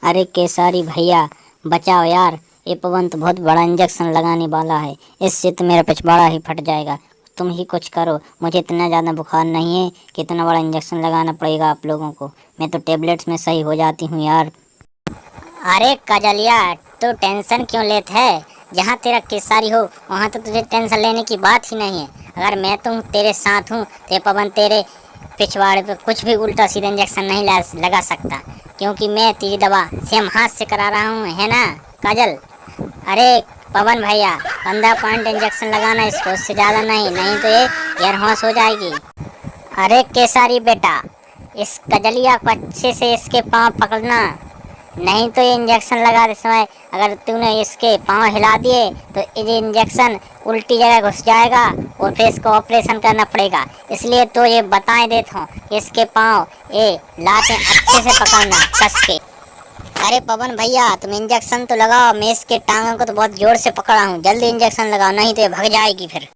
अरे केसारी भैया, बचाओ यार। ये पवन तो बहुत बड़ा इंजेक्शन लगाने वाला है। इससे तो मेरा पिछवाड़ा ही फट जाएगा। तुम ही कुछ करो। मुझे इतना ज़्यादा बुखार नहीं है कि इतना बड़ा इंजेक्शन लगाना पड़ेगा आप लोगों को। मैं तो टेबलेट्स में सही हो जाती हूँ यार। अरे कजलिया, तू टेंशन क्यों लेत है? जहाँ तेरा केसारी हो वहाँ तो तुझे टेंशन लेने की बात ही नहीं है। अगर मैं तुम तेरे साथ हूँ तो ये पवन तेरे पिछवाड़े पे कुछ भी उल्टा सीधा इंजेक्शन नहीं लगा सकता, क्योंकि मैं तेरी दवा सेम हाथ से करा रहा हूँ, है ना काजल? अरे पवन भैया, 15 पॉइंट इंजेक्शन लगाना इसको, उससे ज़्यादा नहीं, नहीं तो ये एयरहोश हो जाएगी। अरे केसारी बेटा, इस कजलिया को अच्छे से इसके पाँव पकड़ना, नहीं तो ये इंजेक्शन लगाते समय अगर तूने इसके पाँव हिला दिए तो ये इंजेक्शन उल्टी जगह घुस जाएगा और फिर इसको ऑपरेशन करना पड़ेगा। इसलिए तो ये बताएं देता हूँ, इसके पाँव ये लाते अच्छे से पकड़ना कस के। अरे पवन भैया, तुम इंजेक्शन तो लगाओ, मैं इसके टांगों को तो बहुत जोर से पकड़ा हूँ। जल्दी इंजेक्शन लगाओ, नहीं तो ये भग जाएगी फिर।